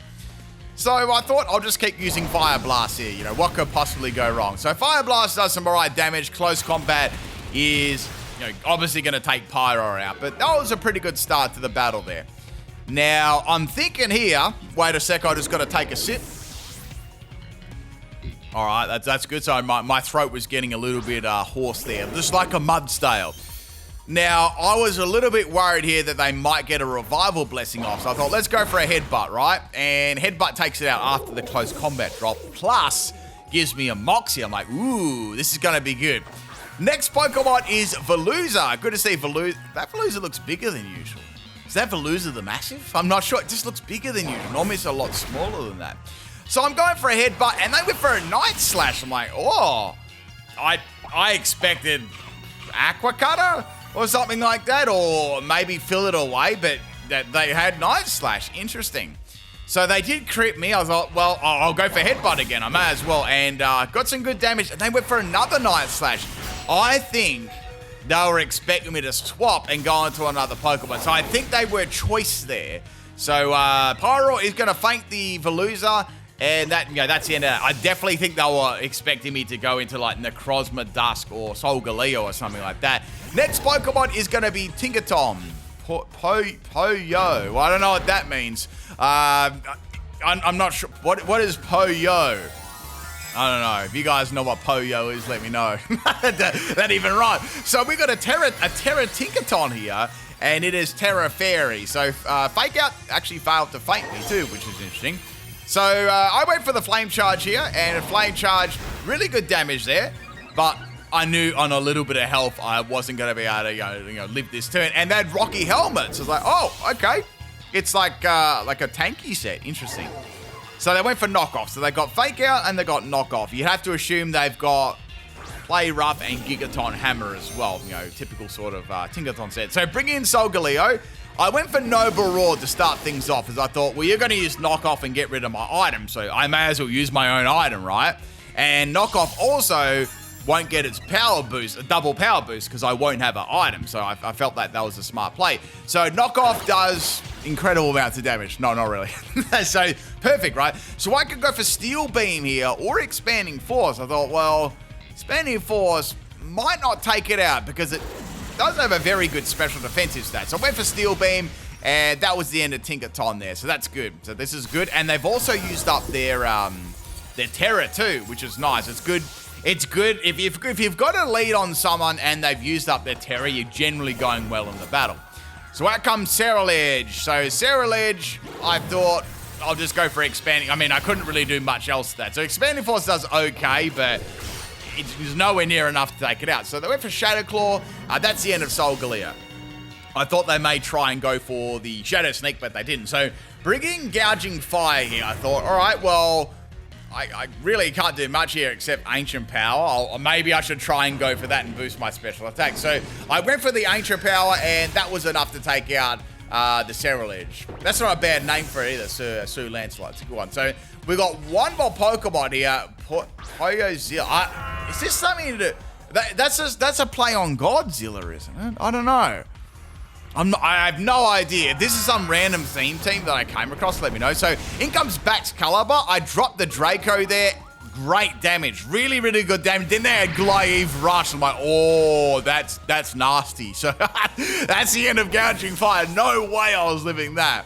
Speaker 1: So I thought I'll just keep using Fire Blast here. What could possibly go wrong? So Fire Blast does some alright damage. Close combat is, obviously going to take Pyroar out. But that was a pretty good start to the battle there. Now, I'm thinking here, wait a sec, I just got to take a sip. All right, that's good. So my throat was getting a little bit hoarse there, just like a Mudstale. Now, I was a little bit worried here that they might get a Revival Blessing off, so I thought, let's go for a Headbutt, right? And Headbutt takes it out after the close combat drop, plus gives me a Moxie. I'm like, ooh, this is going to be good. Next Pokemon is Veluza. Good to see Veluza. That Veluza looks bigger than usual. Is that Veluza the Massive? I'm not sure. It just looks bigger than usual. Normally it's a lot smaller than that. So I'm going for a Headbutt, and they went for a Night Slash. I'm like, oh, I expected Aqua Cutter or something like that, or maybe fill it away, but that they had Night Slash. Interesting. So they did crit me. I was like, well, I'll go for Headbutt again. I may as well, and got some good damage. And they went for another Night Slash. I think they were expecting me to swap and go on to another Pokemon. So I think they were choice there. So Pyro is going to feint the Veluza. And that's the end of that. I definitely think they were expecting me to go into like Necrozma Dusk or Solgaleo or something like that. Next Pokemon is going to be Tinkaton. Poyo. I don't know what that means. I'm not sure. What is Poyo? I don't know. If you guys know what Poyo is, let me know. That even right. So we got a Terra Tinkaton here, and it is Terra Fairy. So Fake Out actually failed to fake me too, which is interesting. So I went for the Flame Charge here, and a Flame Charge, really good damage there, but I knew on a little bit of health I wasn't going to be able to live this turn. And they had Rocky Helmets. I was like, oh, okay. It's like a tanky set. Interesting. So they went for knockoff. So they got Fake Out and they got knockoff. You have to assume they've got Play Rough and Gigaton Hammer as well. Typical sort of Tinkaton set. So bring in Solgaleo. I went for Noble Roar to start things off, as I thought, well, you're going to use knockoff and get rid of my item, so I may as well use my own item, right? And knockoff also won't get its power boost, a double power boost, because I won't have an item, so I felt that was a smart play. So knockoff does incredible amounts of damage. No, not really. So perfect, right? So I could go for Steel Beam here or Expanding Force. I thought, well, Expanding Force might not take it out because it does have a very good special defensive stat. So I went for Steel Beam, and that was the end of Tinkaton there. So that's good. So this is good. And they've also used up their Terra too, which is nice. It's good. It's good. If you've got a lead on someone and they've used up their Terra, you're generally going well in the battle. So out comes Cerulege. So Cerulege, I thought I'll just go for Expanding. I mean, I couldn't really do much else to that. So Expanding Force does okay, but it's nowhere near enough to take it out. So they went for Shadow Claw. That's the end of Solgaleo. I thought they may try and go for the Shadow Sneak, but they didn't. So bringing Gouging Fire here, I thought, all right, well, I really can't do much here except Ancient Power. Or maybe I should try and go for that and boost my special attack. So I went for the Ancient Power, and that was enough to take out the Cerulege. That's not a bad name for it either, Sir Lancelot. It's a good one. So we got one more Pokemon here, Poyozilla. Is this something to do? That's a play on Godzilla, isn't it? I don't know. I have no idea. If this is some random theme team that I came across, let me know. So in comes Bax Caliber. I dropped the Draco there. Great damage. Really, really good damage. Then they had Glaive Rush. I'm like, oh, that's nasty. So that's the end of Gouging Fire. No way I was living that.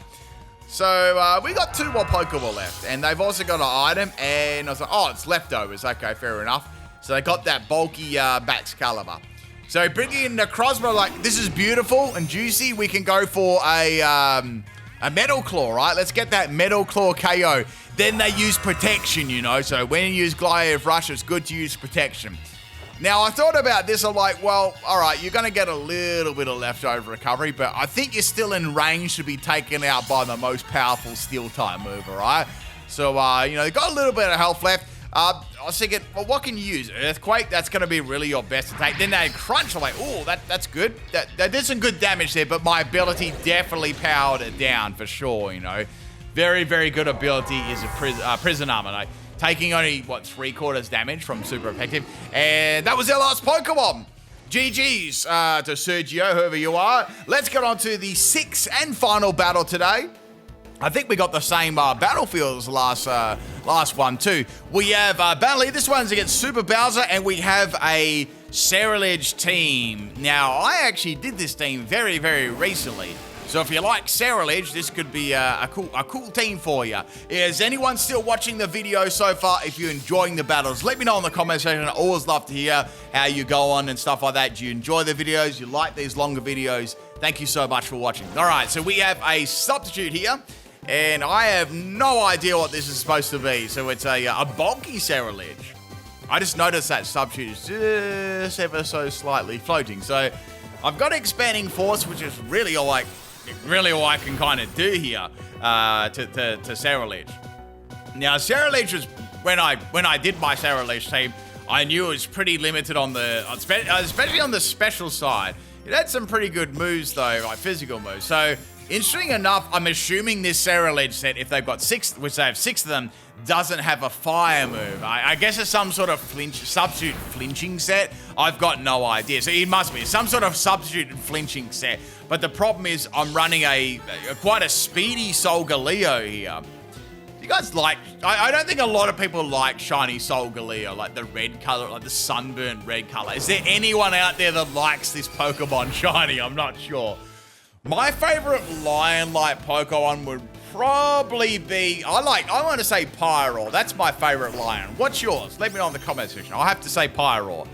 Speaker 1: So we got two more Pokeball left. And they've also got an item. And I was like, oh, it's leftovers. Okay, fair enough. So they got that bulky Bax Caliber. So bringing in the Necrozma, like, this is beautiful and juicy. We can go for a Metal Claw, right? Let's get that Metal Claw KO. Then they use Protection, So when you use Glaive Rush, it's good to use Protection. Now, I thought about this. I'm like, well, all right, you're going to get a little bit of leftover recovery, but I think you're still in range to be taken out by the most powerful Steel-type move, all right? So, they got a little bit of health left. I was thinking, well, what can you use? Earthquake, that's going to be really your best attack. Then they had Crunch. I'm like, oh, that's good. That did some good damage there, but my ability definitely powered it down for sure, Very, very good ability is a Prison Armor. Like, taking only, 3/4 damage from super effective. And that was our last Pokemon. GG's to Sergio, whoever you are. Let's get on to the sixth and final battle today. I think we got the same battlefield as last one too. We have Battle. This one's against Super Bowser, and we have a Cerulege team. Now, I actually did this team very, very recently. So if you like Cerulege, this could be a cool team for you. Is anyone still watching the video so far? If you're enjoying the battles, let me know in the comment section. I always love to hear how you go on and stuff like that. Do you enjoy the videos? You like these longer videos? Thank you so much for watching. All right, so we have a substitute here. And I have no idea what this is supposed to be. So it's a bulky Cerulege. I just noticed that substitute is just ever so slightly floating. So I've got Expanding Force, which is really all I can kind of do here to Cerulege. Now, Cerulege was, when I did my Cerulege team, I knew it was pretty limited on especially on the special side. It had some pretty good moves though, like physical moves. So interesting enough, I'm assuming this Cerulege set, if they've got 6, which they have 6 of them, doesn't have a fire move. I guess it's some sort of substitute flinching set. I've got no idea. So it must be some sort of substitute flinching set. But the problem is I'm running quite a speedy Solgaleo here. You guys like, I don't think a lot of people like shiny Solgaleo, like the red color, like the sunburnt red color. Is there anyone out there that likes this Pokemon shiny? I'm not sure. My favorite lion-like Pokemon would probably be, I want to say Pyroar. That's my favorite lion. What's yours? Let me know in the comment section. I have to say Pyroar.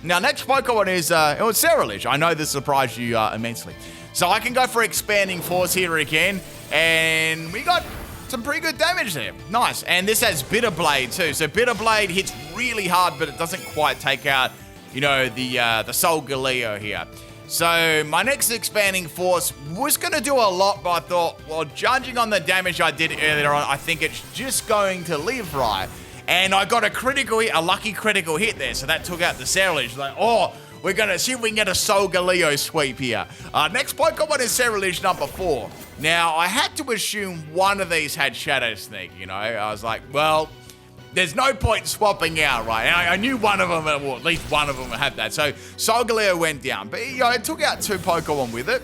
Speaker 1: Now, next Pokemon is Ceruledge. I know this surprised you immensely. So I can go for Expanding Force here again, and we got some pretty good damage there. Nice. And this has Bitter Blade too. So Bitter Blade hits really hard, but it doesn't quite take out, you know, the Solgaleo here. So my next Expanding Force was going to do a lot, but I thought, well, judging on the damage I did earlier on, I think it's just going to live right. And I got a critical hit, a lucky critical hit there. So that took out the Ceruledge. Like, oh, we're going to see if we can get a Solgaleo sweep here. Next Pokemon is Ceruledge number 4. Now, I had to assume one of these had Shadow Sneak, you know. I was like, well, there's no point swapping out, right? And I knew one of them, well, at least one of them had that. So Solgaleo went down. But, you know, it took out 2 Pokemon with it.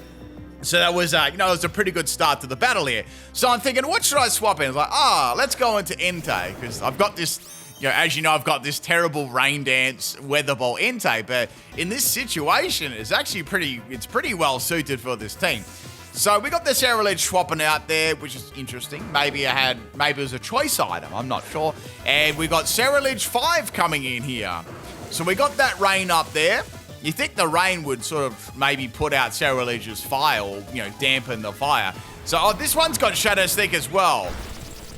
Speaker 1: So that was, you know, it was a pretty good start to the battle here. So I'm thinking, what should I swap in? I was like, let's go into Entei, because I've got this, you know, as you know, I've got this terrible Rain Dance Weather Ball Entei, but in this situation, it's actually pretty well suited for this team. So we got the Ceruledge swapping out there, which is interesting. Maybe it was a choice item, I'm not sure. And we got Ceruledge 5 coming in here. So we got that rain up there. You think the rain would sort of maybe put out Ceruledge's fire, or, you know, dampen the fire. So this one's got Shadow Sneak as well.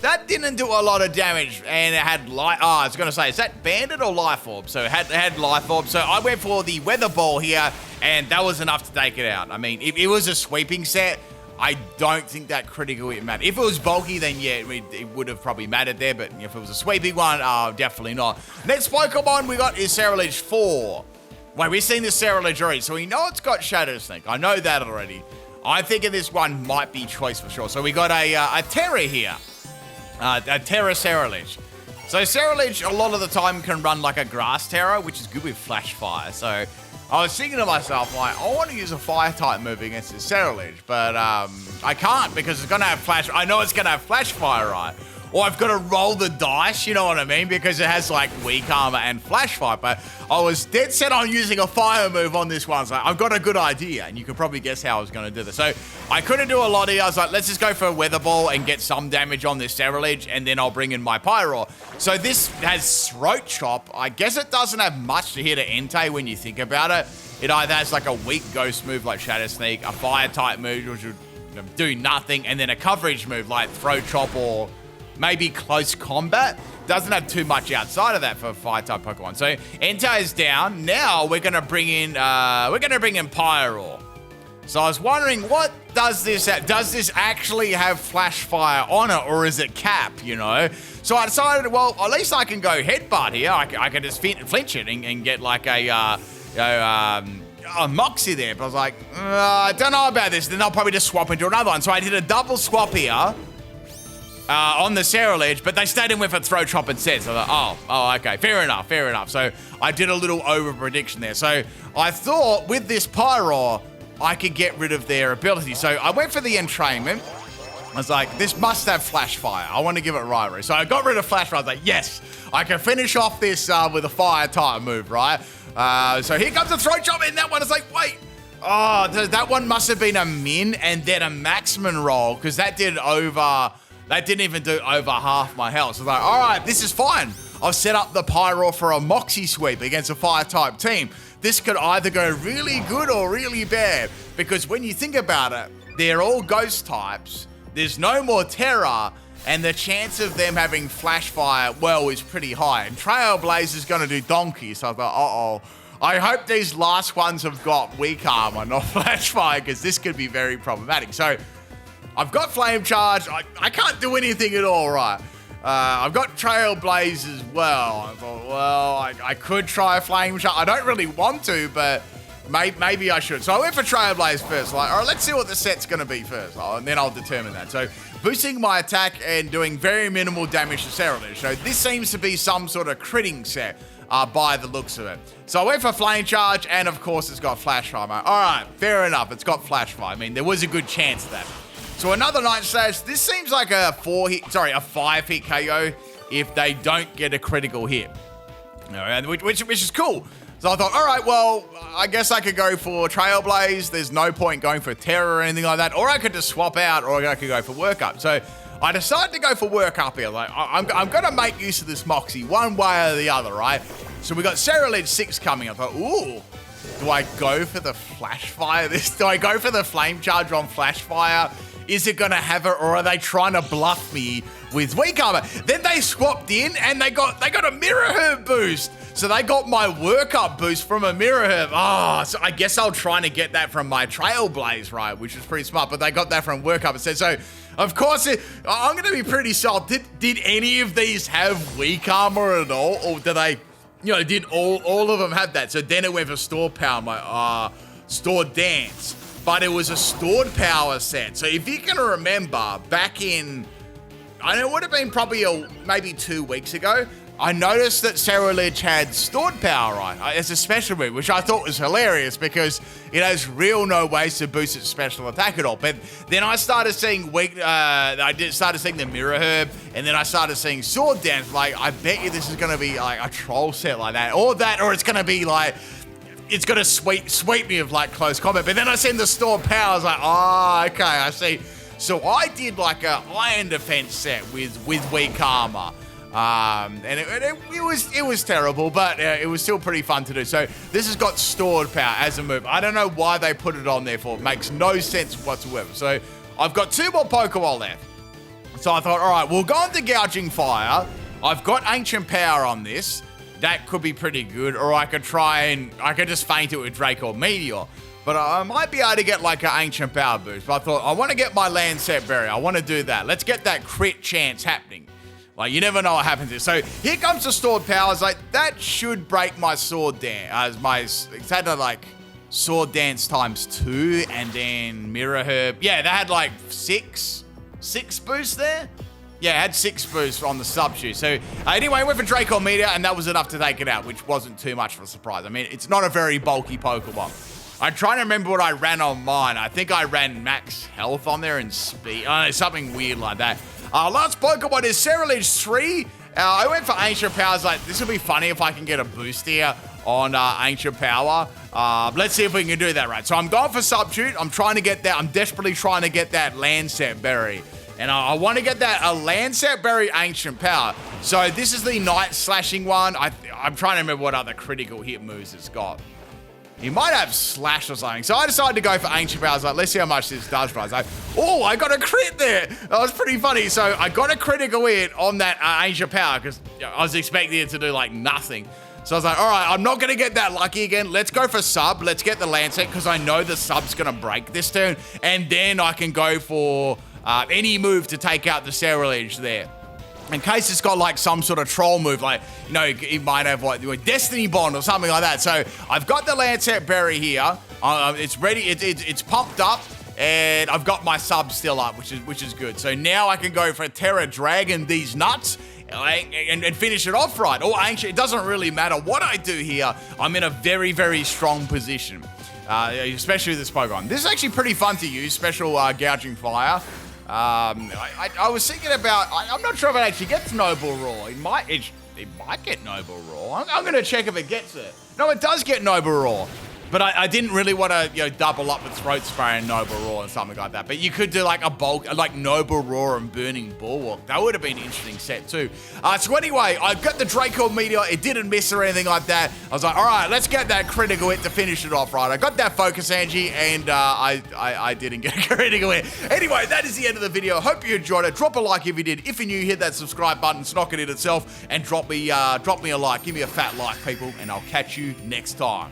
Speaker 1: That didn't do a lot of damage, and it had I was going to say, is that Bandit or Life Orb? So it had Life Orb. So I went for the Weather Ball here, and that was enough to take it out. I mean, if it was a sweeping set, I don't think that critical hit mattered. If it was bulky, then yeah, it would have probably mattered there. But if it was a sweeping one, definitely not. Next Pokemon we got is Ceruledge 4. Wait, we've seen this Ceruledge already, so we know it's got Shadow Sneak. I know that already. I think this one might be choice for sure. So we got a Terra here. A Terra Ceruledge. So Ceruledge, a lot of the time, can run like a Grass Terra, which is good with Flash Fire. So I was thinking to myself, like, I want to use a Fire-type move against this Ceruledge, but I can't because it's going to have Flash. I know it's going to have Flash Fire, right? Or I've got to roll the dice, you know what I mean? Because it has, like, Weak Armor and Flash Fire. But I was dead set on using a Fire move on this one. So I've got a good idea, and you can probably guess how I was going to do this. So I couldn't do a lot here. I was like, let's just go for a Weather Ball and get some damage on this Ceruledge, and then I'll bring in my Pyroar. So this has Throat Chop. I guess it doesn't have much to hit at Entei when you think about it. It either has, like, a weak Ghost move like Shadow Sneak, a Fire-type move which would do nothing, and then a coverage move like Throat Chop or maybe Close Combat. Doesn't have too much outside of that for Fire-type Pokemon. So Entei is down. Now we're gonna bring in Pyroar. So I was wondering, what does this have? Does this actually have Flash Fire on it, or is it cap? You know. So I decided, well, at least I can go Headbutt here. I can just flinch it and get like a Moxie there. But I was like, I don't know about this. Then I'll probably just swap into another one. So I did a double swap here. On the Ceruledge, but they stayed in with a Throat Chop instead. So I thought, oh, okay, fair enough. So I did a little over-prediction there. So I thought with this Pyroar, I could get rid of their ability. So I went for the Entrainment. I was like, this must have Flash Fire. I want to give it Rivalry. So I got rid of Flash Fire. I was like, yes, I can finish off this with a Fire-type move, right? So here comes the Throat Chop, and that one is like, wait. Oh, that one must have been a min and then a maximum roll, because that didn't even do over half my health. So I was like, all right, this is fine. I've set up the Pyroar for a Moxie sweep against a Fire-type team. This could either go really good or really bad, because when you think about it, they're all Ghost types. There's no more Terra, and the chance of them having Flash Fire, well, is pretty high. And Trailblazer's going to do donkey. So I thought, uh-oh. I hope these last ones have got Weak Armor, not Flash Fire, because this could be very problematic. So I've got Flame Charge. I can't do anything at all, right? I've got Trailblaze as well. I thought, well, I could try a Flame Charge. I don't really want to, but maybe I should. So I went for Trailblaze first. Like, all right, let's see what the set's going to be first, and then I'll determine that. So boosting my attack and doing very minimal damage to Ceruledge. So this seems to be some sort of critting set by the looks of it. So I went for Flame Charge, and of course it's got Flash Fire. All right, fair enough. It's got Flash Fire. I mean, there was a good chance of that. So another Night Slash. This seems like a 5-hit KO if they don't get a critical hit. Which is cool. So I thought, all right, well, I guess I could go for Trailblaze. There's no point going for Terror or anything like that. Or I could just swap out, or I could go for Work Up. So I decided to go for Work Up here. Like, I'm going to make use of this Moxie one way or the other, right? So we got Ceruledge 6 coming. I thought, ooh, do I go for the Flash Fire? Do I go for the Flame Charge on Flash Fire? Is it going to have it, or are they trying to bluff me with Weak Armor? Then they swapped in and they got a Mirror Herb boost. So they got my Work Up boost from a Mirror Herb. Oh, so I guess I'm trying to get that from my Trailblaze, right? Which is pretty smart, but they got that from Work Up instead. So, of course, I'm going to be pretty sold. Did any of these have Weak Armor at all? Or did they, did all of them have that? So then it went for Stored Power. I'm like, Stored Dance. But it was a Stored Power set. So if you can remember, back in, I know it would have been probably maybe 2 weeks ago, I noticed that Ceruledge had Stored Power, right? As a special move, which I thought was hilarious because it has no ways to boost its special attack at all. But then I started seeing started seeing the Mirror Herb, and then I started seeing Sword Dance. Like, I bet you this is going to be like a troll set like that, or it's going to be like, it's going to sweep me of like close combat. But then I seen the Stored Power. I was like, oh, okay, I see. So I did like a Iron Defense set with Weak Armor. And it was terrible, but it was still pretty fun to do. So this has got Stored Power as a move. I don't know why they put it on there for. It makes no sense whatsoever. So I've got 2 more Pokeball left. So I thought, all right, we'll go into Gouging Fire. I've got Ancient Power on this. That could be pretty good. Or I could just feint it with Drake or Meteor. But I might be able to get like an Ancient Power boost. But I thought, I want to get my Lancet Berry. I want to do that. Let's get that crit chance happening. Like, you never know what happens here. So here comes the Stored Powers. Like, that should break my Sword Dance. It's had like Sword Dance ×2 and then Mirror Herb. Yeah, they had like 6 boosts there. Yeah, it had 6 boosts on the substitute. So anyway, went for Draco Meteor, and that was enough to take it out, which wasn't too much of a surprise. I mean, it's not a very bulky Pokemon. I'm trying to remember what I ran on mine. I think I ran max health on there and speed. Something weird like that. Last Pokemon is Ceruledge 3. I went for Ancient Power. I was like, this would be funny if I can get a boost here on Ancient Power. Let's see if we can do that right. So I'm going for Substitute. I'm trying to get that. I'm desperately trying to get that Lancet Berry. And I want to get a Lancet Berry Ancient Power. So this is the Night Slashing one. I'm trying to remember what other critical hit moves it's got. He might have Slash or something. So I decided to go for Ancient Power. I was like, let's see how much this does. I was like, oh, I got a crit there. That was pretty funny. So I got a critical hit on that Ancient Power because I was expecting it to do like nothing. So I was like, all right, I'm not going to get that lucky again. Let's go for Sub. Let's get the Lancet because I know the Sub's going to break this turn. And then I can go for any move to take out the Ceruledge there. In case it's got like some sort of troll move, like, it might have like Destiny Bond or something like that. So I've got the Lancet Berry here. It's ready. It's pumped up, and I've got my Sub still up, which is good. So now I can go for Terra Dragon these nuts and finish it off right. Or Ancient. It doesn't really matter what I do here. I'm in a very, very strong position, especially with this Pokemon. This is actually pretty fun to use. Special Gouging Fire. I was thinking about, I'm not sure if it actually gets Noble Roar. It might get Noble Roar. I'm going to check if it gets it. No, it does get Noble Roar. But I didn't really want to, double up with Throat Spray and Noble Roar and something like that. But you could do like a bulk, like Noble Roar and Burning Bulwark. That would have been an interesting set too. So anyway, I got the Draco Meteor. It didn't miss or anything like that. I was like, all right, let's get that critical hit to finish it off right. I got that Focus Energy, and I didn't get a critical hit. Anyway, that is the end of the video. Hope you enjoyed it. Drop a like if you did. If you're new, hit that subscribe button, snock it in itself, and drop me a like. Give me a fat like, people, and I'll catch you next time.